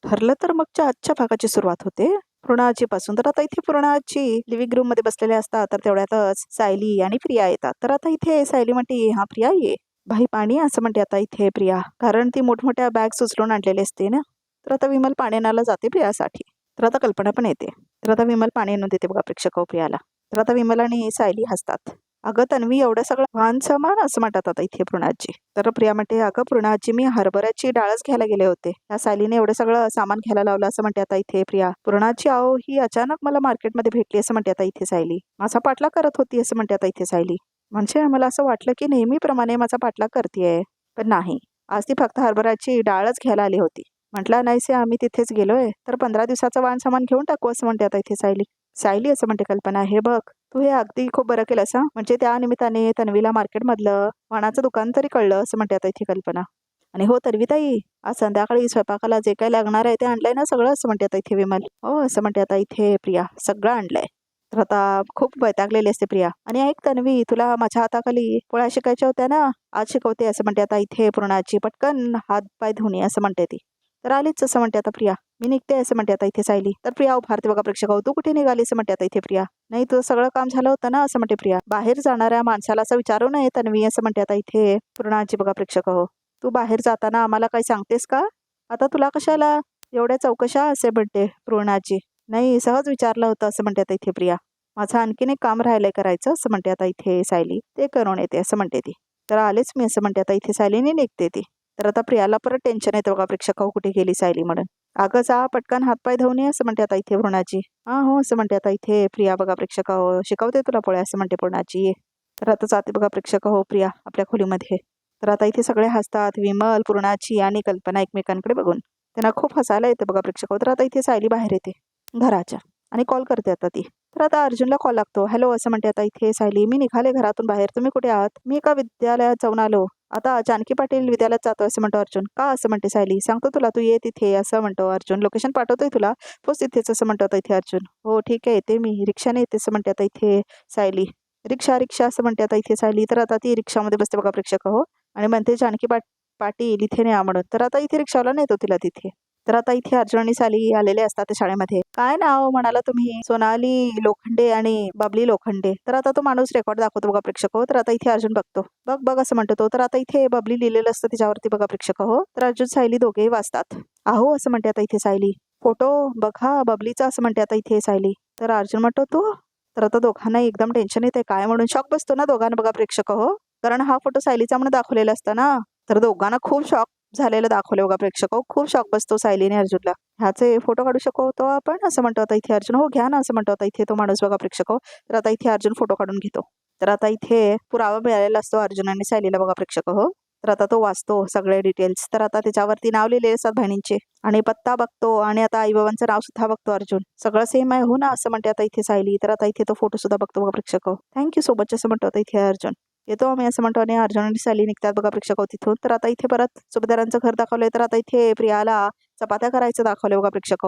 ठरलं तर मगच्या आजच्या भागाची सुरुवात होते पूर्णाची पासून. तर आता इथे पूर्णाची लिव्हिंग रूम मध्ये बसलेले असतात. तर तेवढ्यातच सायली आणि प्रिया येतात. तर आता इथे सायली म्हणते, हा प्रिया ये भाई पाणी, असं म्हणते आता इथे प्रिया, कारण ती मोठमोठ्या बॅग उचलून आणलेली असते ना. तर आता विमल पाणी आणायला जाते प्रियासाठी. तर आता कल्पना पण येते. तर आता विमल पाणी आणून देते बघा प्रेक्षक प्रियाला. तर आता विमल आणि सायली हसतात. अगं तन्वी, एवढं सगळं वाहन सामान, असं म्हणतात आता इथे पूर्णाजी. तर प्रिया म्हणते, अगं पूर्णाजी, मी हरभऱ्याची डाळच घ्यायला गेले होते, त्या सायलीने एवढं सगळं सामान घ्यायला लावलं, असं म्हणते आता इथे प्रिया. पूर्णाची आहो ही अचानक मला मार्केटमध्ये भेटली, असं म्हणते आता इथे सायली. माझा पाठलाग करत होती, असं म्हणते आता इथे सायली. म्हणजे मला असं वाटलं की नेहमीप्रमाणे माझा पाठलाग करतेय, पण नाही, आज ती फक्त हरभऱ्याची डाळच घ्यायला आली होती. म्हटलं नाहीसे आम्ही तिथेच गेलोय, तर 15 दिवसाचं वाहन सामान घेऊन टाकू, असं म्हणते आता इथे सायली. सायली, असं म्हणते कल्पना, हे बघ तू हे अगदी खूप बरं केलं असं, म्हणजे त्या निमित्ताने तन्वीला मार्केटमधलं वाणाचं दुकान तरी कळलं, असं म्हणते आता इथे कल्पना. आणि हो तन्वीताई, आज संध्याकाळी स्वयंपाकाला जे काही लागणार आहे ते आणलंय ना सगळं, असं म्हणते आता इथे विमल. हो, असं म्हणते आता इथे प्रिया, सगळं आणलंय. तर आता खूप वैतागलेली असते प्रिया. आणि ऐक तन्वी, तुला माझ्या हाताखाली पोळ्या शिकायच्या होत्या ना, आज शिकवते, असं म्हणते आता इथे पूर्णाची. पटकन हात पाय धुणे, असं म्हणते ती. तर आलीच, असं म्हणते आता प्रिया. मी निघते, असं म्हणते आता इथे सायली. तर प्रिया उभारते बघा प्रेक्षक, तू कुठे निघाली, असं म्हणते आता इथे प्रिया. नाही, तुझं सगळं काम झालं होतं ना, असं म्हणते प्रिया. बाहेर जाणाऱ्या माणसाला असं विचारू नये तन्वी, असं म्हणते आता इथे पूर्णाची बघा प्रेक्षक. तू बाहेर जाताना आम्हाला काही सांगतेस का? आता तुला कशाला एवढ्या चौकशा, असे म्हणते पूर्णाची. नाही, सहज विचारलं होतं, असं म्हणते आता इथे प्रिया. माझं आणखीन एक काम राहिलंय करायचं, असं म्हणते आता इथे सायली. ते करून येते, असं म्हणते ती. तर आलेच मी, असं म्हणते आता इथे सायलीने, निघते ती. तर आता प्रियाला परत टेन्शन येतं बघा प्रेक्षक, कुठे गेली सायली म्हणून. अगं जा पटकन हातपाय धुवून ये, असं म्हणते आता इथे पूर्णाची. हा हो, असं म्हणते आता इथे प्रिया बघा प्रेक्षक, शिकवते तुला पोळ्या, असं म्हणते पूर्णाची. ये. तर आता जाते बघा प्रेक्षक प्रिया आपल्या खोलीमध्ये. तर आता इथे सगळे हसतात, विमल, पूर्णाची आणि कल्पना एकमेकांकडे बघून. त्यांना खूप हसायला येते बघा प्रेक्षक. तर आता इथे सायली बाहेर येते घराच्या आणि कॉल करते आता ती. तर आता अर्जुनला कॉल लागतो. हॅलो, असं म्हणते आता इथे सायली, मी निघाले घरातून बाहेर, तुम्ही कुठे आहात? मी एका विद्यालयात जाऊन आलो. आता जानकी पाटील विद्यालयात जातो, असं म्हणतो अर्जुन. का, असं म्हणते सायली. सांगतो तुला, तू ये तिथे, असं म्हणतो अर्जुन. लोकेशन पाठवतोय तुला, पोच तिथेच, असं म्हणतो आता इथे अर्जुन. हो ठीक आहे, येते मी, रिक्षाने येते, असं म्हणते आता इथे सायली. रिक्षा रिक्षा, असं म्हणते आता इथे सायली. तर आता ती रिक्षामध्ये बसते बघा प्रेक्षक आणि म्हणते जानकी पाटील इथे न्या म्हणून. तर आता इथे रिक्षावाला नेतो तिला तिथे. तर आता इथे अर्जुन आणि सायली आलेले असतात त्या शाळेमध्ये. काय नाव म्हणाला तुम्ही? सोनाली लोखंडे आणि बबली लोखंडे. तर आता तो माणूस रेकॉर्ड दाखवतो बघा प्रेक्षक तर आता इथे अर्जुन बघतो. बघ बघ, असं म्हणतो तो. तर आता इथे बबली लिहिलेलं असतं त्याच्यावरती बघा प्रेक्षक तर अर्जुन सायली दोघेही वाचतात. अहो, असं म्हणते आता इथे सायली. फोटो बघा बबलीचा, असं म्हणते आता इथे सायली. तर अर्जुन म्हणतो तो. तर आता दोघांना एकदम टेन्शन येते, काय म्हणून शॉक बसतो ना दोघांना बघा प्रेक्षक कारण हा फोटो सायलीचा म्हणून दाखवलेला असता ना. तर दोघांना खूप शॉक झालेलं दाखवले बघा प्रेक्षक खूप शॉक बसतो सायलीने अर्जुनला. ह्याचे फोटो काढू शकतो आपण, असं म्हणतो आता इथे अर्जुन. हो घ्या ना, असं म्हणतो आता इथे तो माणूस बघा प्रेक्षक तर आता इथे अर्जुन फोटो काढून घेतो. तर आता इथे पुरावा मिळालेला असतो अर्जुन आणि सायलीला बघा प्रेक्षक तर आता तो वाचतो सगळे डिटेल्स. तर आता त्याच्यावरती नाव लिहिलेले असतात बहिणींचे आणि पत्ता बघतो आणि आता आई बाबांचं नाव सुद्धा बघतो अर्जुन. सगळं सेम आहे हो ना, असं म्हणते आता इथे सायली. तर आता इथे तो फोटो सुद्धा बघतो बघा प्रेक्षक. थँक्यू सो मच, असं म्हणतो आता इथे अर्जुन. येतो आम्ही, असं म्हणतो आणि अर्जुन आणि सायली निघतात बघा प्रेक्षक तिथून. तर आता इथे परत सुभेदारांचं घर दाखवलंय. तर आता इथे प्रियाला चपात्या करायचं दाखवलंय बघा प्रेक्षक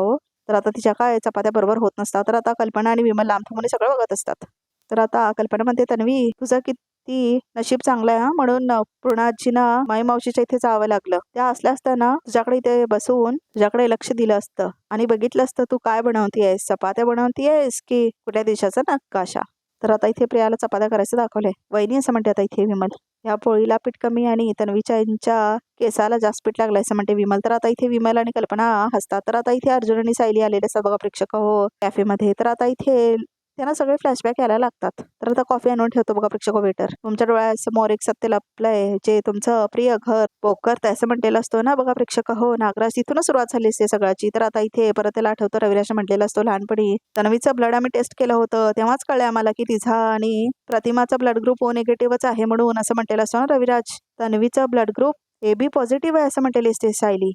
तर आता तिच्या काय चपात्या बरोबर होत नसतात. तर आता कल्पना आणि विमल लांब थांबून सगळं बघत असतात. तर आता कल्पना म्हणते, तन्वी तुझं किती नशीब चांगलं आहे म्हणून पूर्णाजीना माई मावशीच्या इथे जावं लागलं. त्या असल्या असताना तुझ्याकडे इथे बसून तुझ्याकडे लक्ष दिलं असतं आणि बघितलं असतं तू काय बनवतीयस, चपात्या बनवतीयस की कुठल्या देशाचा नकाशा. तर आता इथे प्रियाला चपात्या करायचं दाखवलंय. वहिनी, असं म्हणते आता इथे विमल. या पोळीला पीठ कमी आणि तन्वीच्या यांच्या केसाला जास्त पीठ लागलंय, असं म्हणते विमल. तर आता इथे विमल आणि कल्पना हसतात. तर आता इथे अर्जुन आणि सायली आलेले असतात बघा प्रेक्षक कॅफेमध्ये. तर आता इथे त्यांना सगळे फ्लॅशबॅक यायला लागतात. तर आता कॉफी आणून ठेवतो बघा प्रेक्षक वेटर. तुमच्या डोळ्यासमोर एक सत्य लपलंय, जे तुमचं प्रिय घर पोकर असं म्हटलेलं असतो ना बघा प्रेक्षक नागराज. तिथूनच सुरुवात झाली असते सगळ्याची. तर आता इथे परत त्याला आठवतो रविराज म्हटलेला असतो लहानपणी, तन्वीचं ब्लड आम्ही टेस्ट केलं होतं, तेव्हाच कळलं आम्हाला की तिचा आणि प्रतिमाचा ब्लड ग्रुप ओ निगेटिव्हच आहे म्हणून, असं म्हटलेलं असतो ना रविराज. तन्वीचा ब्लड ग्रुप AB पॉझिटिव्ह आहे, असं म्हटलेली असते सायली.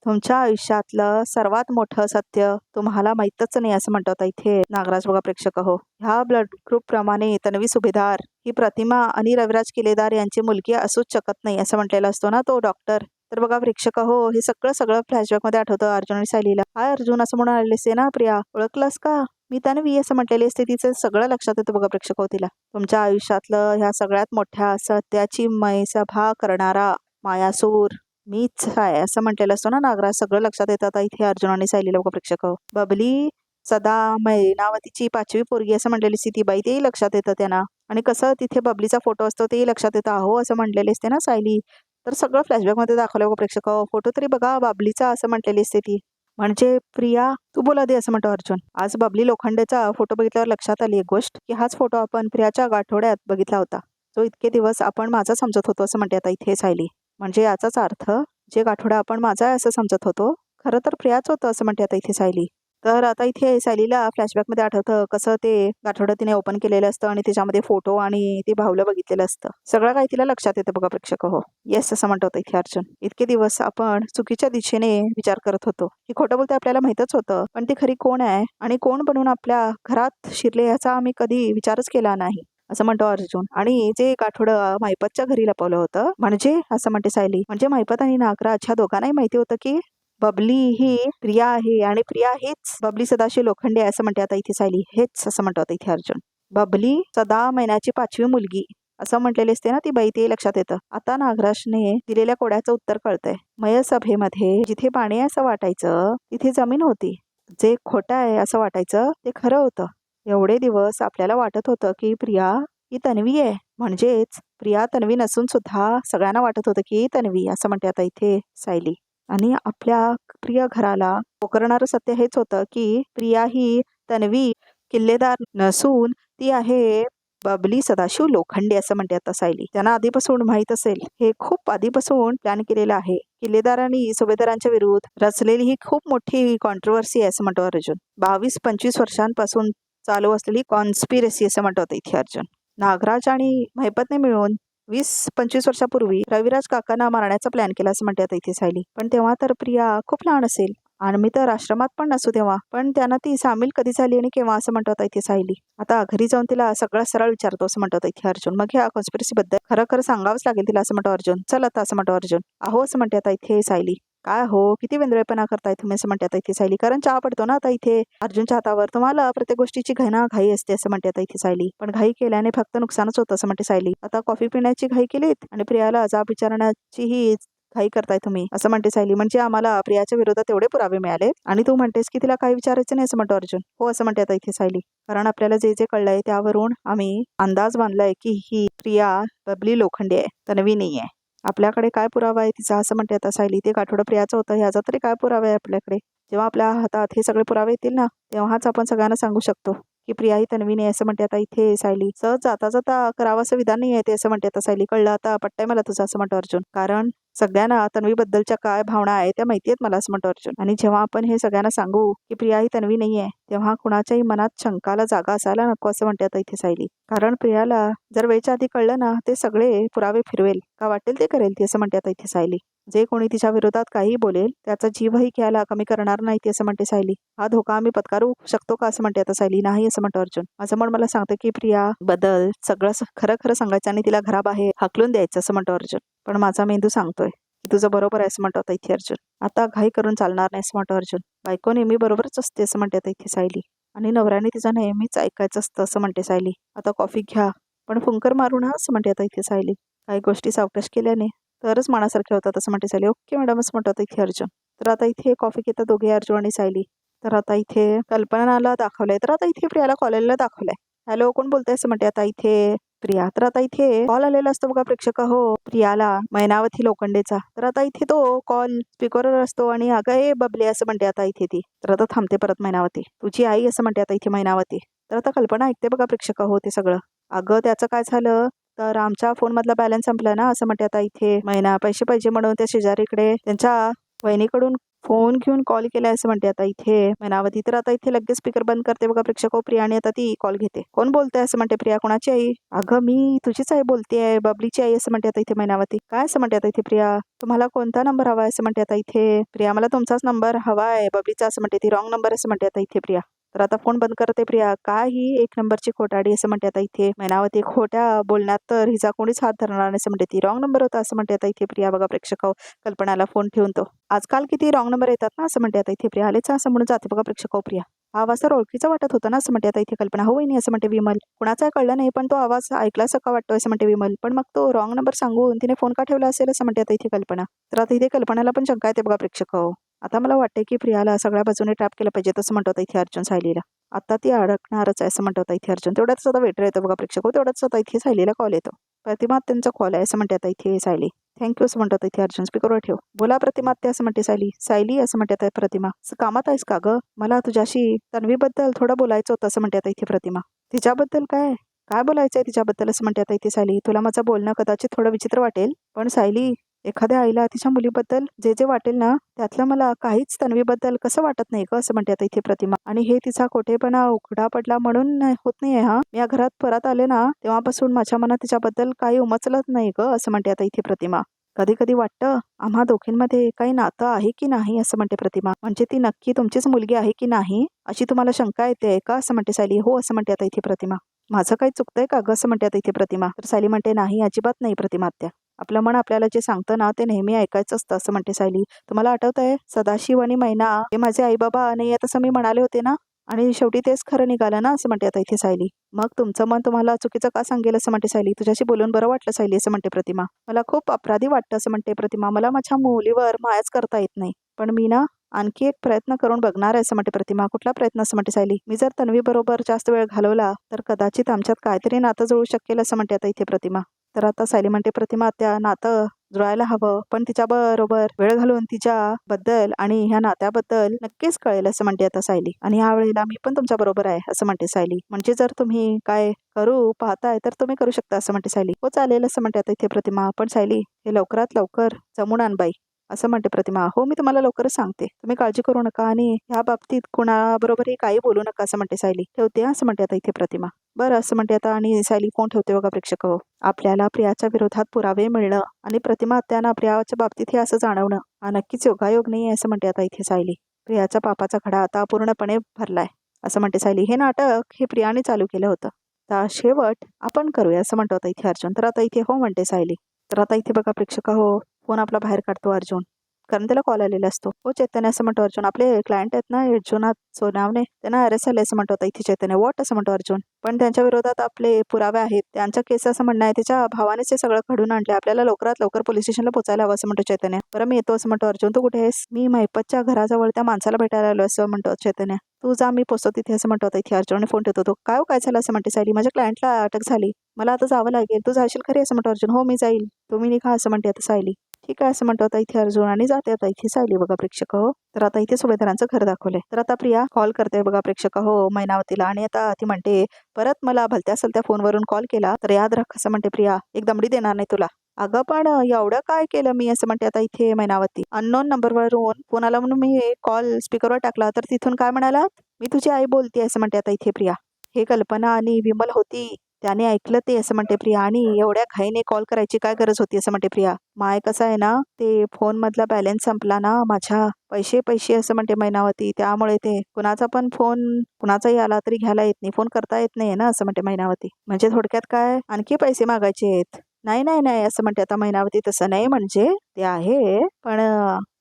तुमच्या आयुष्यातलं सर्वात मोठं सत्य तुम्हाला माहीतच नाही, असं म्हणतात इथे नागराज बघा प्रेक्षक ह्या ब्लड ग्रुप प्रमाणे तन्वी सुभेदार ही प्रतिमा आणि रविराज किल्लेदार यांची मुलगी असूच शकत नाही, असं म्हटलेला असतो ना तो डॉक्टर. तर बघा प्रेक्षक हे सगळं फ्लॅशबॅक मध्ये आठवतं अर्जुन आणि सायलीला. हाय अर्जुन, असं म्हणून आलेले असते ना प्रिया, ओळखलंस का? मी तन्वी, असं म्हटलेली असते. तिचं सगळं लक्षात येतं बघा प्रेक्षक तिला. तुमच्या आयुष्यातलं ह्या सगळ्यात मोठ्या सत्याची सभा करणारा मायासूर मीच आहे असं म्हटलेलं असतो ना नागराज. सगळं लक्षात येतं आता इथे अर्जुन आणि सायलीला बघा प्रेक्षक. बबली सदा मैनावतीची 5वी पोरगी असं म्हटलेली असती ती बाई, तेही लक्षात येतं त्यांना. आणि कसं तिथे बबलीचा फोटो असतो तेही लक्षात येतं. अहो असं म्हटलेली असते ना सायली. तर सगळं फ्लॅशबॅकमध्ये दाखवलं बघा प्रेक्षक. फोटो तरी बघा बबलीचा असं म्हटलेली असते ती. म्हणजे प्रिया तू बोला दे असं म्हणतो अर्जुन. आज बबली लोखंडेचा फोटो बघितल्यावर लक्षात आली एक गोष्ट, की हाच फोटो आपण प्रियाच्या गाठोड्यात बघितला होता, जो इतके दिवस आपण माझा समजत होतो असं म्हणते आता इथे सायली. म्हणजे याचाच अर्थ जे गाठोडा आपण माझा आहे असं समजत होतो, खरं तर प्रियाच होतं असं म्हणते आता इथे सायली. तर आता इथे सायलीला फ्लॅशबॅकमध्ये आठवतं कसं ते गाठोडं तिने ओपन केलेलं असतं आणि त्याच्यामध्ये फोटो आणि ते बाहुलं बघितलेलं असतं. सगळं काही तिला लक्षात येतं बघा प्रेक्षक. हो येस असं म्हणतो इथे अर्जुन. इतके दिवस आपण चुकीच्या दिशेने विचार करत होतो, की खोटं बोलते आपल्याला माहीतच होतं, पण ती खरी कोण आहे आणि कोण बनून आपल्या घरात शिरले याचा आम्ही कधी विचारच केला नाही असं म्हणतो अर्जुन. आणि जे गाठोडं मायपतच्या घरी लपवलं होतं, म्हणजे असं म्हणते सायली, म्हणजे मायपत आणि नागराज ह्या दोघांनाही माहिती होतं की बबली ही प्रिया आहे आणि प्रिया हीच बबली सदाशिव लोखंडे आहे असं म्हणते आता इथे सायली. हेच असं म्हणतो आता इथे अर्जुन. बबली सदा मैनाची 5वी मुलगी असं म्हटलेले असते ना ती बाई, ते लक्षात येतं. आता नागराजने दिलेल्या कोड्याचं उत्तर कळतंय. मय सभेमध्ये जिथे पाणी आहे असं वाटायचं तिथे जमीन होती, जे खोटं आहे असं वाटायचं ते खरं होतं. एवढे दिवस आपल्याला वाटत होतं की प्रिया ही तन्वी आहे, म्हणजेच प्रिया तन्वी नसून सुद्धा सगळ्यांना वाटत होतं की तन्वी असं म्हणते आता इथे सायली. आणि आपल्या प्रिय घराला पोकरणारं सत्य हेच होतं की प्रिया ही तन्वी किल्लेदार नसून ती आहे बबली सदाशिव लोखंडे असं म्हणते आता सायली. त्यांना आधीपासून माहीत असेल, हे खूप आधीपासून प्लॅन केलेलं आहे. किल्लेदार आणि सुभेदारांच्या विरुद्ध रचलेली ही खूप मोठी कॉन्ट्रोवर्सी आहे असं म्हणतो अर्जुन. 22-25 वर्षांपासून चालू असलेली कॉन्स्पिरसी असं म्हणतो इथे अर्जुन. नागराज आणि महिपतने मिळून 20-25 वर्षापूर्वी रविराज काकांना मारण्याचा प्लॅन केला असं म्हणते आता इथे सायली. पण तेव्हा तर प्रिया खूप लहान असेल आणि मी तर आश्रमात पण नसू तेव्हा, पण त्यांना ती सामील कधी झाली आणि केव्हा असं म्हणतो आता इथे सायली. आता घरी जाऊन तिला सगळं सरळ विचारतो असं म्हणतो इथे अर्जुन. मग ह्या कॉन्स्पिरसी बद्दल खरं खरं सांगावंच लागेल तिला असं म्हणतो अर्जुन. चल आता असं म्हणतो अर्जुन. अहो असं म्हणते आता इथे सायली. काय हो किती वेंद्रेपणा करताय तुम्ही असं म्हणते आता इथे सायली. कारण चहा पडतो ना आता इथे अर्जुनच्या हातावर. तुम्हाला प्रत्येक गोष्टीची घाई असते असं म्हणते आता इथे सायली. पण घाई केल्याने फक्त नुकसानच होतं असं म्हणते सायली. आता कॉफी पिण्याची घाई केलीत आणि प्रियाला जाब विचारण्याचीही घाई करताय तुम्ही असं म्हणते सायली. म्हणजे आम्हाला प्रियाच्या विरोधात एवढे पुरावे मिळाले आणि तू म्हणतेस की तिला काही विचारायचं नाही असं म्हणतो अर्जुन. हो असं म्हणते आता इथे सायली. कारण आपल्याला जे जे कळलंय त्यावरून आम्ही अंदाज बांधलाय की ही प्रिया बबली लोखंडे आहे, तन्वी नाही आहे. आपल्याकडे काय पुरावा आहे तिचा असं म्हणते आता सायली. ते गाठोडं प्रियाचं होतं ह्याचा तरी काय पुरावा आहे आपल्याकडे. जेव्हा आपल्या हातात हे सगळे पुरावे येतील ना तेव्हाच आपण सगळ्यांना सांगू शकतो की प्रिया ही तन्वी नाही असं म्हणते आता इथे सायली. सहज जाता जाता करावं असं विधान नाही आहे ते असं म्हणते आता सायली. कळलं आता पट्टाय मला तुझं असं म्हणतो अर्जुन. कारण सगळ्यांना तन्वीबद्दलच्या काय भावना आहे त्या माहिती आहेत मला असं म्हणतो अर्जुन. आणि जेव्हा आपण हे सगळ्यांना सांगू की प्रिया ही तन्वी नाही आहे तेव्हा कुणाच्याही मनात शंकाला जागा असायला नको असं म्हणते आता इथे सायली. कारण प्रियाला जर वेळच्या आधी कळलं ना ते सगळे पुरावे फिरवेल, का वाटेल ते करेल ती असं म्हणते आता इथे सायली. जे कोणी तिच्या विरोधात काही बोलेल त्याचा जीवही घ्यायला कमी करणार नाही ती असं म्हणते सायली. हा धोका आम्ही पत्करू शकतो का असं म्हणते आता सायली. नाही असं म्हणतो अर्जुन. असं म्हणून मला सांगते की प्रिया बद्दल सगळं खरं खरं सांगायचं आणि तिला घराबाहेर हाकलून द्यायचं असं म्हणतो अर्जुन. पण माझा मेंदू सांगतोय की तुझं बरोबर आहे असं म्हणतो आता इथे अर्जुन. आता घाई करून चालणार नाही असं म्हणतो अर्जुन. बायको नेहमी बरोबरच असते असं म्हणते आता इथे सायली. आणि नवऱ्याने तिचा नेहमीच ऐकायचं असतं असं म्हणते सायली. आता कॉफी घ्या पण फुंकर मारू ना असं म्हणते आता इथे सायली. काही गोष्टी सावकाश केल्याने तरच मनासारखे होतात असं म्हणते सायली. ओके मॅडम असं म्हणतो आता इथे अर्जुन. तर आता इथे कॉफी घेतात दोघे अर्जुन आणि सायली. तर आता इथे कल्पनाला दाखवलंय, तर आता इथे प्रियाला कॉलेजला दाखवलंय. हॅलो कोण बोलतंय असं म्हणते आता इथे प्रिया. तर आता इथे कॉल आलेला असतो बघा प्रेक्षक हो प्रियाला मैनावती लोखंडेचा. तर आता इथे तो कॉल स्पीकरवर असतो आणि अगं ए बबले असं म्हणते आता इथे ती. तर आता थांबते परत मैनावती. तुझी आई असं म्हणते आता इथे मैनावती. तर आता कल्पना ऐकते बघा प्रेक्षक हो ते सगळं. अगं त्याचं काय झालं तर आमच्या फोनमधला बॅलन्स संपला ना असं म्हणते आता इथे मैना. पैसे पाहिजे म्हणून त्या शेजारीकडे त्यांच्या वहिनीकडून फोन घेऊन कॉल केलाय असं म्हणते आता इथे मैनावती. तर आता इथे लगेच स्पीकर बंद करते बघा प्रेक्षक प्रिया आणि आता ती कॉल घेते. कोण बोलतंय असं म्हणते प्रिया. कोणाची आई. अगं मी तुझीच आई बोलतेय, बबलीची आई असं म्हणते आता इथे मैनावती. काय असं म्हणते आता इथे प्रिया. तुम्हाला कोणता नंबर हवाय असं म्हणते आता इथे प्रिया. मला तुमचाच नंबर हवाय बबलीचा असं म्हणते ती. रॉंग नंबर असं म्हणते आता इथे प्रिया. तर आता फोन बंद करते प्रिया. काय ही 1 नंबरची खोटाडी असं म्हणते आता इथे मैनावती. खोट्या बोलण्यात तर हिचा कोणीच हात धरणार नाही असं म्हणते ती. रॉंग नंबर होता असं म्हणते आता इथे प्रिया बघा प्रेक्षक. कल्पनाला फोन ठेवून तो. आजकाल किती रॉंग नंबर येतात ना असं म्हणते आता इथे प्रिया. आलेच असं म्हणून जाते बघा प्रेक्षक प्रिया. हा आवाज तर ओळखीचा वाटत होता ना असं म्हणते आता इथे कल्पना. हो वहिनी असं म्हणते विमल. कुणाचा कळलं नाही पण तो आवाज ऐकलाच का वाटतोय असं म्हणते विमल. पण मग तो रॉंग नंबर सांगून तिने फोन का ठेवला असेल असं म्हणते आता इथे कल्पना. तर आता इथे कल्पनाला पण शंका येते बघा प्रेक्षक हो. आता मला वाटते की प्रियाला सगळ्या बाजूने ट्रॅप केलं पाहिजे तसं म्हणतो इथे अर्जुन सायलीला. आता ती अडकणारच आहे असं म्हणतो इथे अर्जुन. तेवढ्याच आता वेटर येतो बघा प्रेक्षक हो. तेवढ्याच आता इथे सायलीला कॉल येतो. प्रतिमा त्यांचा कॉल आहे असं म्हणते आता इथे सायली. थँक्यू असं म्हणतात इथे अर्जुन. स्पीकरवर ठेव. बोला प्रतिमा ते असं म्हणते सायली. सायली असं म्हणते आता प्रतिमा. कामात आहेस का ग? मला तुझ्याशी तन्वीबद्दल थोडं बोलायचं होतं असं म्हणते आता इथे प्रतिमा. तिच्याबद्दल काय? काय बोलायचं आहे तिच्याबद्दल असं म्हणते आता इथे सायली. तुला माझं बोलणं कदाचित थोडं विचित्र वाटेल पण सायली एखाद्या आईला तिच्या मुलीबद्दल जे जे वाटेल ना त्यातलं मला काहीच तन्वीबद्दल कसं वाटत नाही ग असं म्हणते आता इथे प्रतिमा. आणि हे तिचा खोटेपणा उघडा पडला म्हणून होत नाहीये हा. या घरात परत आले ना तेव्हापासून माझ्या मनात तिच्याबद्दल काही उमचलत नाही ग असं म्हणते आता इथे प्रतिमा. कधी कधी वाटतं आम्हा दोघींमध्ये काही नातं आहे की नाही असं म्हणते प्रतिमा. म्हणजे ती नक्की तुमचीच मुलगी आहे की नाही अशी तुम्हाला शंका येते का असं म्हणते सायली. हो असं म्हणते आता इथे प्रतिमा. माझं काही चुकतंय का ग असं म्हणते आता इथे प्रतिमा. तर सायली म्हणते नाही अजिबात नाही प्रतिमा आत्या. आपलं मन आपल्याला जे सांगतं ना ते नेहमी ऐकायचं असतं असं म्हणते सायली. तुम्हाला आठवतंय सदाशिव आणि मैना हे माझे आई बाबा नाही तसं मी म्हणाले होते ना आणि शेवटी तेच खरं निघालं ना असं म्हणते आता इथे सायली. मग तुमचं मन तुम्हाला चुकीचं का सांगेल असं म्हणते सायली. तुझ्याशी बोलून बरं वाटलं सायली असं म्हणते प्रतिमा. मला खूप अपराधी वाटतं असं म्हणते प्रतिमा. मला माझ्या मुलीवर मायाच करता येत नाही पण मी ना आणखी एक प्रयत्न करून बघणार आहे असं म्हणते प्रतिमा. कुठला प्रयत्न असं म्हणते सायली. मी जर तन्वी बरोबर जास्त वेळ घालवला तर कदाचित आमच्यात काहीतरी नातं जुळू शकेल असं म्हणते आता इथे प्रतिमा. तर आता सायली म्हणते प्रतिमा त्या नातं जुळायला हवं पण तिच्या बरोबर वेळ घालून तिच्याबद्दल आणि ह्या नात्याबद्दल नक्कीच कळेल असं म्हणते आता सायली. आणि ह्या वेळेला मी पण तुमच्या बरोबर आहे असं म्हणते सायली. म्हणजे जर तुम्ही काय करू पाहताय तर तुम्ही करू शकता असं म्हणते सायली. हो चालेल असं म्हणते आता इथे प्रतिमा. पण सायली हे लवकरात लवकर जमून आण बाई असं म्हणते प्रतिमा. हो मी तुम्हाला लवकरच सांगते तुम्ही काळजी करू नका आणि ह्या बाबतीत कुणाबरोबरही काही बोलू नका असं म्हणते सायली. ठेवते असं म्हणते आता इथे प्रतिमा. बरं असं म्हणते आता आणि सायली फोन ठेवते बघा प्रेक्षक हो. आपल्याला प्रियाच्या विरोधात पुरावे मिळणं आणि प्रतिमा त्यांना प्रियाच्या बाबतीत हे असं जाणवणं हा नक्कीच योगायोग नाही आहे असं म्हणते आता इथे सायली. प्रियाच्या पापाचा खडा आता पूर्णपणे भरलाय असं म्हणते सायली. हे नाटक हे प्रियाने चालू केलं होतं तर शेवट आपण करूया असं म्हणतो आता इथे अर्जुन. तर आता इथे हो म्हणते सायली. तर आता इथे बघा प्रेक्षक हो फोन आपला बाहेर काढतो अर्जुन कारण त्याला कॉल आलेला असतो. हो चैतन्य असं म्हणतो अर्जुन. आपले क्लायंट आहेत ना अर्जुनाथ सोनावणे त्यांना अरेस्ट झाले असं म्हणतो इथे चैतन्य. वॉट असं म्हणतो अर्जुन. पण त्यांच्या विरोधात आपले पुरावे आहेत त्यांच्या केस असं म्हणणं आहे त्याच्या भावानेच हे सगळं घडून आणले. आपल्याला लवकरात लवकर पोलीस स्टेशनला पोचायला हवं असं म्हणतो चैतन्य. बरं मी येतो असं म्हणतो अर्जुन. तू कुठे आहेस? मी महिपतच्या घराजवळ त्या माणसाला भेटायला आलो असं म्हणतो चैतन्य. तू जा मी पोचतो तिथे असं म्हणतो इथे अर्जुन फोन ठेवतो. तो काय झालं असं म्हणते सायली. माझ्या क्लायंटला अटक झाली मला आता जावं लागेल. तू जाशील खरी असं म्हणतो अर्जुन. हो मी जाईल तुम्ही निघा असं म्हणते आता सायली. ठीक आहे असं म्हणतो आता इथे अर्जुन आणि जाते आता इथे सायली बघा प्रेक्षक हो. तर आता इथे सुभेदारांचं घर दाखवलंय. तर आता प्रिया कॉल करते बघा प्रेक्षक हो मैनावतीला आणि आता ती म्हणते परत मला भलत्या सलत्या फोनवरून कॉल केला तर याद राख असं म्हणते प्रिया एक दमडी देणार नाही तुला. अगं पण एवढं काय केलं मी असं म्हणते आता इथे मैनावती. अननोन नंबरवरून फोन आला म्हणून मी कॉल स्पीकरवर टाकला तर तिथून काय म्हणाला मी तुझी आई बोलते असं म्हणते आता इथे प्रिया. हे कल्पना आणि विमल होती त्याने ऐकलं ते असं म्हणते प्रिया. आणि एवढ्या घाईने कॉल करायची काय गरज होती असं म्हणते प्रिया. माय कसं आहे ना ते फोन मधला बॅलन्स संपला ना माझ्या पैसे पैसे असं म्हणते मैनावती. त्यामुळे ते कुणाचा पण फोन कुणाचाही आला तरी घ्यायला येत नाही फोन करता येत नाही ना असं म्हणते मैनावती. म्हणजे थोडक्यात काय आणखी पैसे मागायचे आहेत. नाही नाही नाही असं म्हणते आता मैनावती. तसं नाही म्हणजे ते आहे पण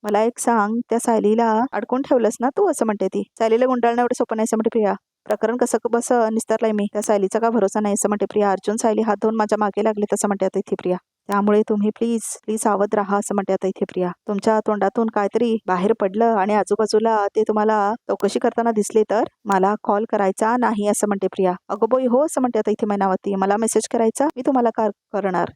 मला एक सांग त्या सायलीला अडकून ठेवलंस ना तू असं म्हणते ती. सायलीला गुंडाळणं एवढं सोपं नाही असं म्हणते प्रिया. प्रकरण कसं बस निस्तारलंय मी त्या सायलीचा का भरोसा नाही असं म्हणते प्रिया. अर्जुन सायली हात धुवून माझ्या मागे लागले तसं म्हणते आता इथे प्रिया. त्यामुळे तुम्ही प्लीज प्लीज सावध राहा असं म्हणते आता इथे प्रिया. तुमच्या तोंडातून काहीतरी बाहेर पडलं आणि आजूबाजूला ते तुम्हाला चौकशी करताना दिसले तर मला कॉल करायचा नाही असं म्हणते प्रिया. अगो बोई हो असं म्हणते आता इथे मैनावती. मला मेसेज करायचा मी तुम्हाला करणार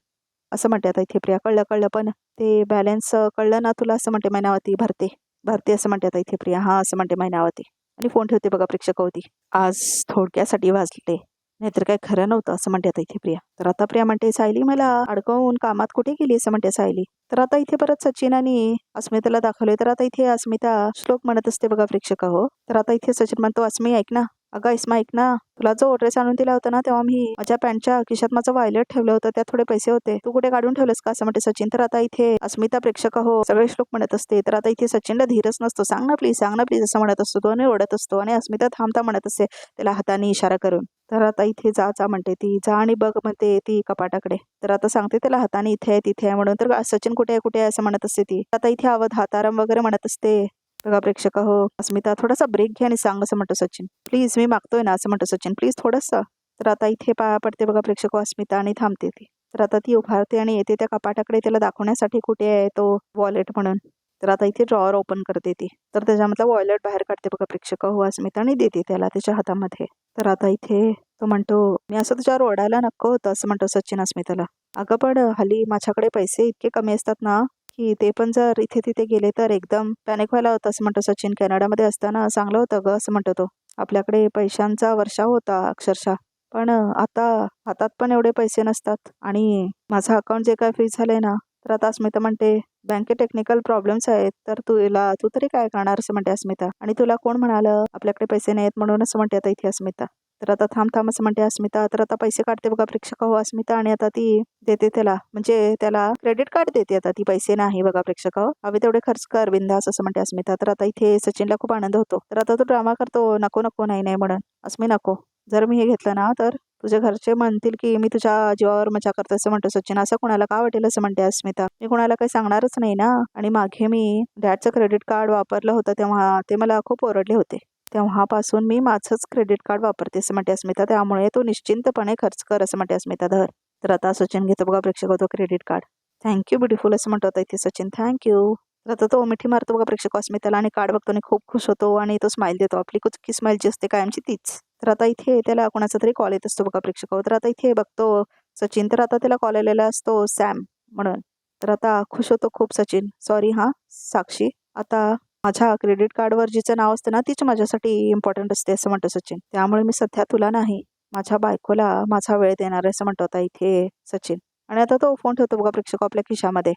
असं म्हणते आता इथे प्रिया. कळलं पण ते बॅलन्स कळलं ना तुला असं म्हणते मैनावती. भरते भरते असं म्हणते आता इथे प्रिया. हा असं म्हणते मैनावती आणि फोन ठेवते बघा प्रेक्षक होती. आज थोडक्यासाठी वाजले नाहीतर काय खरं नव्हतं असं म्हणते आता इथे प्रिया. तर आता प्रिया म्हणते सायली मला अडकवून कामात कुठे गेली असं म्हणते सायली. तर आता इथे परत सचिन आणि अस्मिताला दाखवले. तर आता इथे अस्मिता श्लोक म्हणत असते बघा प्रेक्षक हो. तर आता इथे सचिन म्हणतो अस्मी ऐक ना अगं इस्मा ऐक ना तुला जो ड्रेस आणून दिला होता ना तेव्हा मी माझ्या पॅन्टच्या खिशात माझं वायलेट ठेवलं होतं त्यात थोडे पैसे होते तू कुठे काढून ठेवलंस का असं म्हणते सचिन. तर आता इथे अस्मिता प्रेक्षक हो सगळे श्लोक म्हणत असते. तर आता इथे सचिनला धीरच नसतो. सांग ना प्लीज असं म्हणत असतो तो आणि ओढत असतो आणि अस्मिता थांबता म्हणत असते त्याला हाताने इशारा करून. तर आता इथे जा म्हणते ती. जा आणि बघ म्हणते ती कपाटाकडे. तर आता सांगते त्याला हाताने इथे आहे तिथे आहे म्हणून. तर सचिन कुठे आहे असं म्हणत असते ती. आता इथे अवध हाताराम वगैरे म्हणत असते बघा प्रेक्षक हो, अस्मिता थोडासा ब्रेक घ्या आणि सांग असं म्हणतो सचिन. प्लीज मी मागतोय ना असं म्हणतो सचिन, प्लीज थोडंसं. तर आता इथे पाया पडते बघा प्रेक्षक हो अस्मिता आणि थांबते ती. तर आता ती उभारते आणि येते त्या कपाटाकडे त्याला दाखवण्यासाठी कुठे आहे तो वॉलेट म्हणून. तर आता इथे ड्रॉवर ओपन करते ती. तर त्याच्यामधला वॉलेट बाहेर काढते बघा प्रेक्षक हो अस्मिता आणि देते त्याला त्याच्या हातामध्ये. तर आता इथे तो म्हणतो, मी असं तुझ्यावर ओरडायला नको होतं असं म्हणतो सचिन अस्मिताला. अगं पण हल्ली माझ्याकडे पैसे इतके कमी असतात ना की ते पण जर इथे तिथे गेले तर एकदम पॅनिक व्हायला होतं असं म्हणतो सचिन. कॅनडामध्ये असताना चांगलं होतं ग असं म्हणतो तो. आपल्याकडे पैशांचा वर्षाव होता अक्षरशः. पण आता हातात पण एवढे पैसे नसतात आणि माझं अकाउंट जे काय फ्रीज झालंय ना. तर आता अस्मिता म्हणते बँकेत टेक्निकल प्रॉब्लेम्स आहेत तर तू तरी काय करणार असं म्हणते अस्मिता. आणि तुला कोण म्हणालं आपल्याकडे पैसे नाहीत म्हणून असं म्हणते आता इथे अस्मिता. तर आता थांब थांब असं म्हणते अस्मिता. तर आता पैसे काढते बघा प्रेक्षक हो अस्मिता आणि आता ती देते त्याला, म्हणजे त्याला क्रेडिट कार्ड देते आता ती. पैसे नाही बघा प्रेक्षक हो, हवे तेवढे खर्च कर बिंदास असं म्हणते अस्मिता. तर आता इथे सचिनला खूप आनंद होतो. तर आता तो ड्रामा करतो नको नको नाही नाही म्हणून. अस्मी नको, जर मी हे घेतलं ना तर तुझे घरचे म्हणतील की मी तुझ्या जीवावर मजा करतो असं म्हणतो सचिन. असं कोणाला का वाटेल असं म्हणते अस्मिता. मी कोणाला काही सांगणारच नाही ना. आणि मागे मी डॅडचं क्रेडिट कार्ड वापरलं होतं तेव्हा ते मला खूप ओरडले होते. तेव्हापासून मी माझंच क्रेडिट कार्ड वापरते असं म्हणते अस्मिता. त्यामुळे तू निश्चिंतपणे खर्च कर असं म्हणते अस्मिता. धर. तर आता सचिन घेतो बघा प्रेक्षक होतो क्रेडिट कार्ड. थँक्यू ब्युटिफुल असं म्हणतो आता इथे सचिन. थँक्यू. तर आता तो मिठी मारतो बघा प्रेक्षक अस्मिताला आणि कार्ड बघतो आणि खूप खुश होतो आणि तो स्माईल देतो. आपली कुचकी स्माईल जी असते कायमची तीच. तर आता इथे त्याला कोणाचा तरी कॉल येत असतो बघा प्रेक्षक. तर आता इथे बघतो सचिन. तर आता त्याला कॉल आलेला असतो सॅम म्हणून. तर आता खुश होतो खूप सचिन. सॉरी हां साक्षी, आता माझ्या क्रेडिट कार्डवर जिचं नाव असतं ना तीच माझ्यासाठी इम्पॉर्टंट असते असं म्हणतो सचिन. त्यामुळे मी सध्या तुला नाही माझ्या बायकोला माझा वेळ देणार आहे असं म्हणतो आता इथे सचिन. आणि आता तो फोन ठेवतो बघा प्रेक्षक आपल्या खिशामध्ये.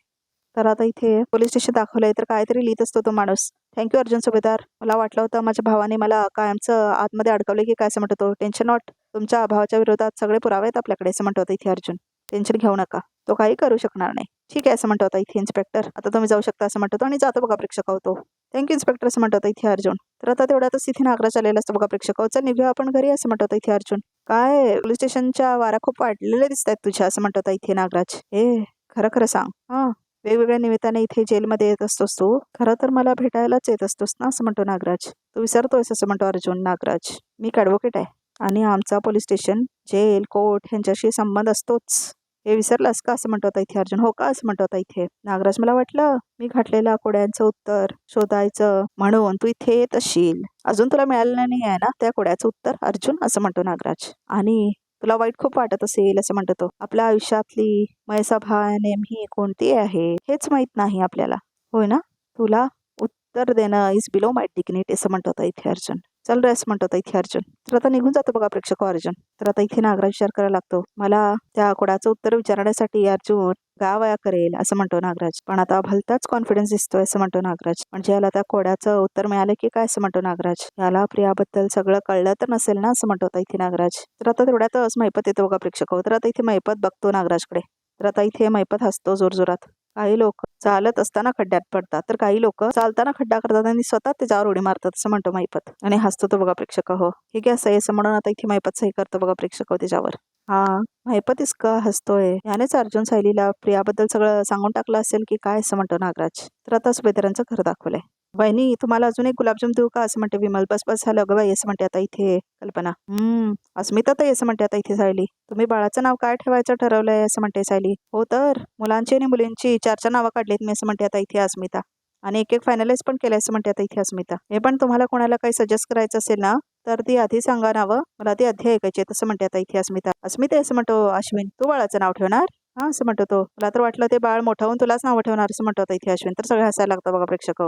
तर आता इथे पोलीस स्टेशन दाखवलंय तर काहीतरी लिहित असतो तो माणूस. थँक्यू अर्जुन सुभेदार. मला वाटलं होतं माझ्या भावाने मला कायमचं आतमध्ये अडकवले की काय असं म्हणतो तो. टेन्शन नॉट, तुमच्या भावाच्या विरोधात सगळे पुरावे आहेत आपल्याकडे असं म्हणतो इथे अर्जुन. टेन्शन घेऊ नका, तो काही करू शकणार नाही. ठीक आहे असं म्हणतो आता इथे इन्स्पेक्टर. आता तुम्ही जाऊ शकता असं म्हणतो आणि जातो बघा प्रेक्षक होतो. थँक्यू इन्स्पेक्टर असं म्हणतो इथे अर्जुन. तर आता तेवढ्यातच इथे नागराज आलेला असतो बघा प्रेक्षक. चल निघूया आपण घरी असं म्हणतो इथे अर्जुन. काय पोलीस स्टेशनच्या वारा खूप वाढलेल्या दिसत आहेत तुझ्या असं म्हणतो इथे नागराज. खरं खरं सांग हां, वेगवेगळ्या निमित्ताने इथे जेलमध्ये येत असतोस तू. खरं तर मला भेटायलाच येत असतोस ना असं म्हणतो नागराज. तू विसरतोयस असं म्हणतो अर्जुन. नागराज मी एक ॲडव्होकेट आहे आणि आमचा पोलीस स्टेशन जेल कोर्ट ह्यांच्याशी संबंध असतोच. हे विसरलास का असं म्हणतो आता इथे अर्जुन. हो का असं म्हणतो आता इथे नागराज. मला वाटलं मी घातलेल्या कोड्यांचं उत्तर शोधायचं म्हणून तू इथे येत असशील. अजून तुला मिळालं नाही आहे ना त्या कोड्याचं उत्तर अर्जुन असं म्हणतो नागराज. आणि तुला वाईट खूप वाटत असेल असं म्हणतो तो. आपल्या आयुष्यातली मैसाभा नेमही कोणती आहे हेच माहीत नाही आपल्याला, होय ना. तुला उत्तर देणं इज बिलो माय डिग्निटी असं म्हणतो आता इथे अर्जुन. चल रेस म्हणतो आता इथे अर्जुन. तर आता निघून जातो बघा प्रेक्षक अर्जुन. तर आता इथे नागराज विचार करायला लागतो. मला त्या कोडाचं उत्तर विचारण्यासाठी अर्जुन गावया करेल असं म्हणतो नागराज. पण आता भलताच कॉन्फिडन्स दिसतोय असं म्हणतो नागराज. म्हणजे याला त्या कोड्याचं उत्तर मिळालं की काय असं म्हणतो नागराज. याला प्रियाबद्दल सगळं कळलं तर नसेल ना असं म्हणतो आता इथे नागराज. तर आता तेवढ्यातच मैपत येतो बघा प्रेक्षक. तर आता इथे मैपत बघतो नागराजकडे. तर आता इथे मैपत हसतो जोरजोरात. काही लोक चालत असताना खड्ड्यात पडतात तर काही लोक चालताना खड्डा करतात आणि स्वतः त्याच्यावर उडी मारतात असं म्हणतो मैपत. आणि हसतो तो बघा प्रेक्षक. हो हे काय सही असं म्हणून आता इथे मैपत सही करतो बघा प्रेक्षक त्याच्यावर. हा मैपत इतका हसतोय यानेच अर्जुन सायलीला प्रियाबद्दल सगळं सांगून टाकलं असेल की काय असं म्हणतो नागराज. तर आता सुभेदारांचं घर दाखवलंय. वहिनी तुम्हाला अजून एक गुलाबजाम देऊ का असं म्हणते विमल. बस बस झालं अगं बाई असं म्हणते आता इथे कल्पना. अस्मिता ताई असं म्हणते आता इथे सायली. तुम्ही बाळाचं नाव काय ठेवायचं ठरवलंय असं म्हणते सायली. हो तर मुलांची आणि मुलींची 4 नावं काढलीत मी असं म्हणते आता इथे अस्मिता. आणि एक फायनलाइज पण केलंय असं म्हणते आता इथे अस्मिता. हे पण तुम्हाला कोणाला काही सजेस्ट करायचं असेल ना तर ती आधी सांगा नावं, मला ती आधी ऐकायची तसं म्हणते आता इथे अस्मिता. अस्मिता असं म्हणतो अश्विन. तू बाळाचं नाव ठेवणार हा असं म्हणतो तो. मला तर वाटलं ते बाळ मोठं होऊन तुलाच नाव ठेवणार असं म्हणतो आता इथे अश्विन. तर सगळं हसायला लागतं बघा प्रेक्षक.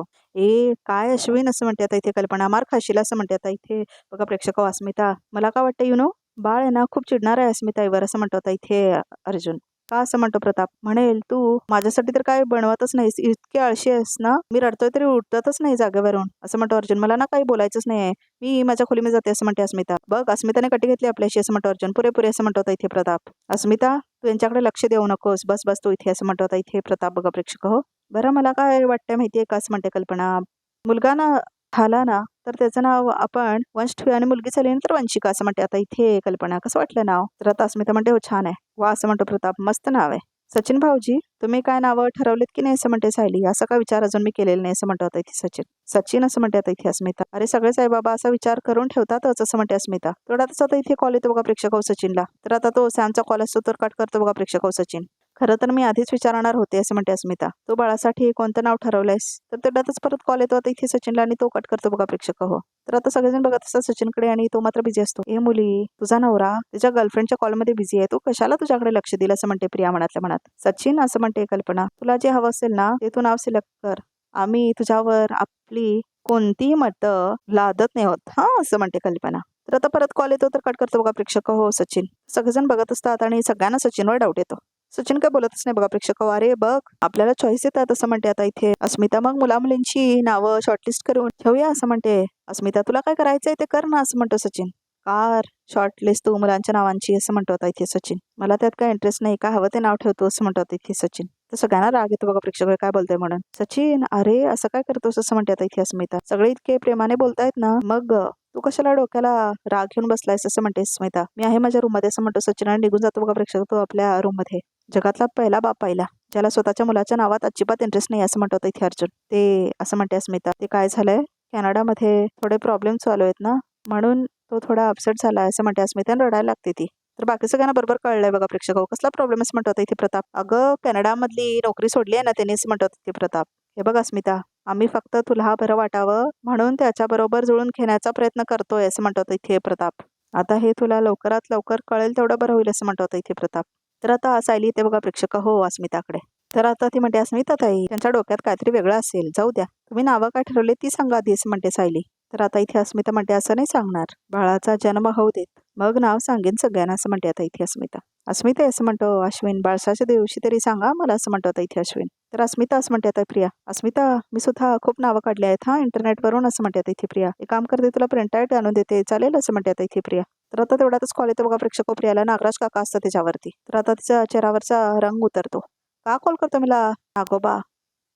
काय अश्विन असं म्हणते आता इथे कल्पना. मार खाशील असं म्हणते आता इथे बघा प्रेक्षक. अस्मिता मला काय वाटतं बाळ आहे ना खूप चिडणार आहे अस्मिताईवर असं म्हणतो आता इथे अर्जुन. का असं म्हणतो प्रताप. म्हणेल तू माझ्यासाठी तर काय बनवतच नाहीस, इतकी आळशी आहेस ना, मी रडतोय तरी उठतच नाही जागेवरून असं म्हणतो अर्जुन. मला ना काही बोलायचंच नाहीये, मी माझ्या खोलीमध्ये जाते असं म्हणते अस्मिता. बघ अस्मिताने कटी घेतली आपल्याशी असं म्हणतो अर्जुन. पुरेपुरे असं म्हणतो आता इथे प्रताप. अस्मिता तू यांच्याकडे लक्ष देऊ नकोस, बस बस तू इथे असं म्हणतो आता इथे प्रताप बघा प्रेक्षक. हो बरं मला काय वाटतंय माहितीये का असं म्हणते कल्पना. मुलगा ना झाला ना तर त्याचं नाव आपण वंश ठेवूया आणि मुलगी झाली तर वंशिका असं म्हणते आता इथे कल्पना. कसं वाटलं नाव. तर आता अस्मिता म्हणते हो छान आहे. वा असं म्हणतो प्रताप. मस्त नाव आहे. सचिन भाऊजी, तुम्ही काय नावं ठरवलीत की नाही असं म्हणते सायली. असा काय विचार अजून मी केलेला नाही असं म्हणतो आता इथे सचिन. सचिन असं म्हणते आता इथे अस्मिता. अरे सगळे साईबाबा असा विचार करून ठेवतातच असं म्हणते अस्मिता. तेवढा तसं आता इथे कॉल येतो बघा प्रेक्षक हो सचिनला. तर आता तो सॅमचा कॉल असतो तर कट करतो बघा प्रेक्षक हो सचिन. खरं तर मी आधीच विचारणार होते असं म्हणते अस्मिता. तू बाळासाठी कोणतं नाव ठरवलंयस? तर तेवढ्यातच परत कॉल येतो आता इथे सचिनला आणि तो कट करतो बघा प्रेक्षक हो. तर आता सगळेजण बघत असतात सचिनकडे आणि तो मात्र बिझी असतो. ए मुली, तुझा नवरा तुझ्या गर्लफ्रेंडच्या कॉलमध्ये बिझी आहे, तू कशाला तुझ्याकडे लक्ष दिलं असं म्हणते प्रिया मनातल्या मनात. सचिन असं म्हणते कल्पना, तुला जे हवं असेल ना ते तू नाव सिलेक्ट कर. आम्ही तुझ्यावर आपली कोणतीही मतं लादत नाही होत हा असं म्हणते कल्पना. तर आता परत कॉल येतो तर कट करतो बघा प्रेक्षक हो सचिन. सगळेजण बघत असतात आणि सगळ्यांना सचिनवर डाऊट येतो. सचिन काय बोलतच नाही बघा प्रेक्षक. अरे बघ आपल्याला चॉईस येतात असं म्हणते आता इथे अस्मिता. मग मुला मुलींची नावं शॉर्टलिस्ट करून ठेवूया असं म्हणते अस्मिता. तुला काय करायचंय ते कर ना असं म्हणतो सचिन. कार शॉर्टलिस्ट तू मुलांच्या नावांची असं म्हणतो आता इथे सचिन. मला त्यात काय इंटरेस्ट नाही, काय हवं ते नाव ठेवतो असं म्हणतो आता इथे सचिन. तर सगळ्यांना राग येतो बघा प्रेक्षक काय बोलतोय म्हणून. सचिन अरे असं काय करतोस असं म्हणते आता इथे अस्मिता. सगळे इतके प्रेमाने बोलतायत ना, मग तू कशाला डोक्याला राग घेऊन बसलायस असं म्हणते स्मिता. मी आहे माझ्या रूम मध्ये असं म्हणतो सचिन आणि निघून जातो बघा प्रेक्षक तो आपल्या रूम मध्ये. जगातला पहिला बाप पाहिला ज्याला स्वतःच्या मुलाच्या नावात अजिबात इंटरेस्ट नाही असं म्हणतो इथे अर्जुन. ते असं म्हणते अस्मिता. ते काय झालंय कॅनडामध्ये थोडे प्रॉब्लेम चालू आहेत ना, म्हणून तो थोडा अपसेट झाला असं म्हणते अस्मिता आणि रडायला लागते ती. तर बाकी सगळ्यांना बरोबर कळलंय बघा प्रेक्षक कसला प्रॉब्लेम असं म्हणतो इथे प्रताप. अगं कॅनडामधली नोकरी सोडली आहे ना त्यांनी असं म्हणतो इथे प्रताप. हे बघ अस्मिता, आम्ही फक्त तुला बरं वाटावं म्हणून त्याच्याबरोबर जुळून घेण्याचा प्रयत्न करतोय असं म्हणतो इथे प्रताप. आता हे तुला लवकरात लवकर कळेल तेवढं बरं होईल असं म्हणतो इथे प्रताप. तर आता सायली येते बघा प्रेक्षक हो अस्मिताकडे. तर आता ती म्हणते अस्मिता ताई त्यांच्या डोक्यात काहीतरी वेगळं असेल, जाऊ द्या, तुम्ही नावं काय ठरवले ती सांगा आधी असं म्हणते सायली. तर आता इथे अस्मिता म्हणते असं नाही सांगणार, बाळाचा जन्म होऊ देत मग नाव सांगेन सगळ्यांना असं म्हणते आता इथे अस्मिता. अस्मिता असं म्हणतो अश्विन बाळशाच्या दिवशी तरी सांगा मला असं म्हणतो आता इथे अश्विन. तर अस्मिता असं म्हणते आता प्रिया. अस्मिता मी सुद्धा खूप नावं काढली आहेत हा इंटरनेटवरून असं म्हणते आता इथे प्रिया. एक काम करते तुला प्रिंट आउट आणून देते चालेल असं म्हणते आता इथे प्रिया. तर आता तेवढ्यातच कॉल येतो बघा प्रेक्षक प्रियाला. नागराज काका असतं त्याच्यावरती. तर आता तिच्या चेहऱ्यावरचा रंग उतरतो. का कॉल करतो मला नागोबा,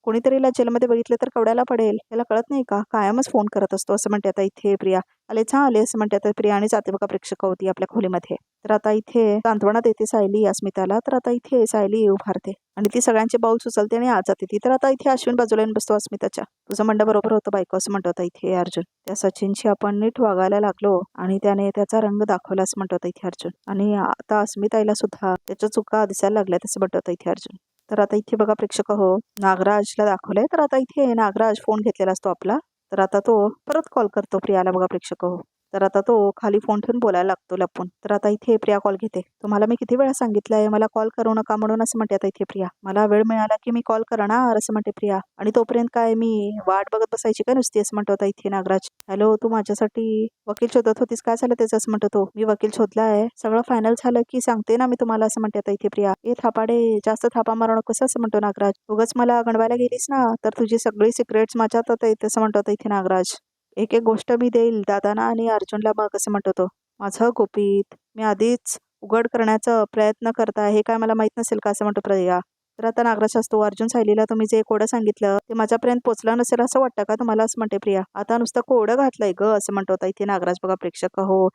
कोणीतरीला जेलमध्ये बघितलं तर कवड्याला पडेल, याला कळत नाही का, कायमच फोन करत असतो असं म्हणते आता इथे प्रिया. आलेच हा आले असं म्हणते आता प्रिया आणि जाते बघा प्रेक्षक होती आपल्या खोलीमध्ये. तर आता इथे सांत्वना देते सायली अस्मिताला. तर आता इथे सायली उभारते आणि ती सगळ्यांचे बाऊल उचलते आणि आज जाते ती. तर आता इथे अश्विन बाजूला येऊन बसतो अस्मिताच्या. तुझं म्हणणं बरोबर होतं बायको असं म्हणतो आता इथे अर्जुन. त्या सचिनशी आपण नीट वागायला लागलो आणि त्याने त्याचा रंग दाखवला असं म्हणतो आता इथे अर्जुन. आणि आता अस्मिताईला सुद्धा त्याच्या चुका दिसायला लागल्यात असं म्हणतो आता इथे अर्जुन. तर आता इथे बघा प्रेक्षक हो नागराजला दाखवलंय. तर आता इथे नागराज फोन घेतलेला असतो आपला. तर आता तो परत कॉल करतो प्रियाला बघा प्रेक्षक हो. तर आता तो खाली फोन ठेवून बोलायला लागतो लपून. तर आता इथे प्रिया कॉल घेते. तुम्हाला मी किती वेळा सांगितलंय मला कॉल करू नका म्हणून असं म्हणते आता इथे प्रिया. मला वेळ मिळाला की मी कॉल करणार असं म्हणते प्रिया. आणि तोपर्यंत काय मी वाट बघत बसायची काय नुसती असं म्हणतो आता इथे नागराज. हॅलो तू माझ्यासाठी वकील शोधत होतीस, काय झालं त्याचं असं म्हणतो तो. मी वकील शोधलाय, सगळं फायनल झालं की सांगते ना मी तुम्हाला असं म्हणते आता इथे प्रिया. ए थापाडे जास्त थापा मारू नको असं म्हणतो नागराज. उगाच मला गणवायला गेलीस ना तर तुझी सगळी सिक्रेट्स माझ्यात आता इथे असं म्हणतो आता इथे नागराज. एक एक गोष्ट मी देईल दादाना आणि अर्जुनला मग असं म्हणतो तो. माझं गुपित मी आधीच उघड करण्याचा प्रयत्न करताय हे काय मला माहित नसेल का असं म्हणतो प्रिया. तर आता नागराज असतो अर्जुन सायलीला तुम्ही जे कोडं सांगितलं ते माझ्यापर्यंत पोचलं नसेल असं वाटतं का तुम्हाला असं म्हणते प्रिया. आता नुसतं कोडं घातलंय ग असं म्हणतो आता इथे नागराज बघा प्रेक्षक हो.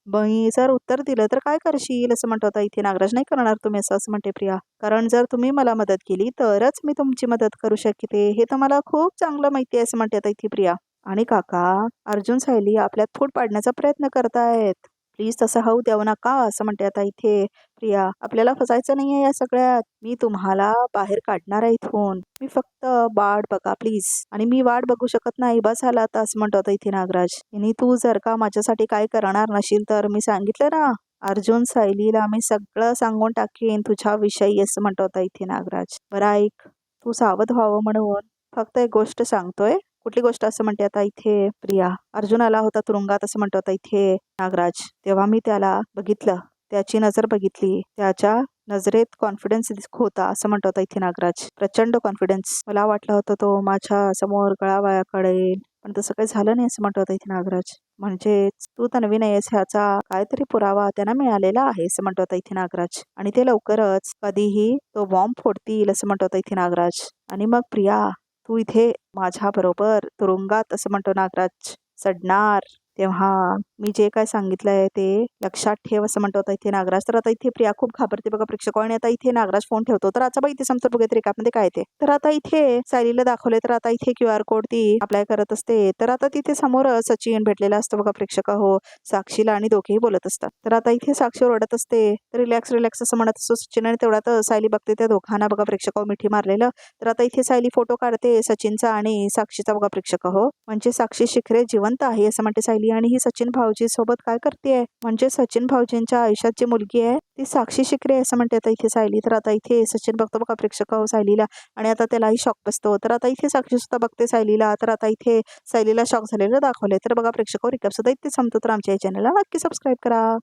मी जर उत्तर दिलं तर काय करशील असं म्हणतो आता इथे नागराज. नाही करणार तुम्ही असं म्हणते प्रिया, कारण जर तुम्ही मला मदत केली तरच मी तुमची मदत करू शकते हे तर मला खूप चांगलं माहिती आहे असं म्हणते आता इथे प्रिया. आणि काका अर्जुन सायली आपल्यात फूट पाडण्याचा प्रयत्न करतायत, प्लीज तसं होऊ देऊ नका असं म्हणते आता इथे प्रिया. आपल्याला फसायचं नाहीये या सगळ्यात, मी तुम्हाला बाहेर काढणार आहे इथून, मी फक्त वाट बघा प्लीज. आणि मी वाट बघू शकत नाही बस आला आता असं म्हणतो आता इथे नागराज. आणि तू जर का माझ्यासाठी काय करणार नशील तर मी सांगितलं ना अर्जुन सायलीला मी सगळं सांगून टाकेन तुझ्या विषयी असं म्हणतो आता इथे नागराज. बरं ऐक, तू सावध व्हावं म्हणून फक्त एक गोष्ट सांगतोय. कुठली गोष्ट असं म्हणते आता इथे प्रिया. अर्जुन आला होता तुरुंगात असं म्हणतो आता इथे नागराज. तेव्हा मी त्याला बघितलं, त्याची नजर बघितली, त्याच्या नजरेत कॉन्फिडन्स होता असं म्हणतो आता इथे नागराज. प्रचंड कॉन्फिडन्स. मला वाटलं होतं तो माझ्या समोर गळावाया कळेल पण तसं काही झालं नाही असं म्हणतो आता इथे नागराज. म्हणजे तू तन्वी नाहीस ह्याचा काहीतरी पुरावा त्यांना मिळालेला आहे असं म्हणतो आता इथे नागराज. आणि ते लवकरच कधीही तो बॉम्ब फोडतील असं म्हणतो आता इथे नागराज. आणि मग प्रिया तू इथे माझ्या बरोबर तुरुंगात असं म्हणतो नागराज सडणार, तेव्हा मी जे काय सांगितलंय ते लक्षात ठेव असं म्हणतो आता इथे नागराज. तर आता इथे प्रिया खूप घाबरते बघा प्रेक्षक. आणि आता इथे नागराज फोन ठेवतो. तर आता बाई इथे समजतो बघा तरी मध्ये काय ते. तर आता इथे सायलीला दाखवले. तर आता इथे QR कोड ती अप्लाय करत असते. तर आता तिथे समोर सचिन भेटलेला असतो बघा प्रेक्षक. हो, साक्षीला आणि दोघेही बोलत असतात. तर आता इथे साक्षी ओरडत असते. रिलॅक्स रिलॅक्स असं म्हणत असतो सचिन. आणि तेवढ्यात सायली बघते त्या दोघांना बघा प्रेक्षक मिठी मारलेलं. तर आता इथे सायली फोटो काढते सचिनचा आणि साक्षीचा बघा प्रेक्षक. हो, म्हणजे साक्षी शिखरे जिवंत आहे असं म्हणते सायली. आणि ही सचिन भाऊजी सोबत काय करते, म्हणजे सचिन भाऊजींच्या आयुष्यात जी मुलगी आहे ती साक्षी शिखरे असं म्हणते आता इथे सायली. तर आता इथे सचिन बघतो बघा प्रेक्षक सायलीला. आणि आता त्यालाही शॉक बसतो. तर आता इथे साक्षी सुद्धा बघते सायलीला. तर आता इथे सायलीला शॉक झालेलं दाखवले. तर बघा प्रेक्षक रिकॅप सुद्धा इथे संपतो. तर आमच्या या चॅनलला नक्की सबस्क्राईब करा.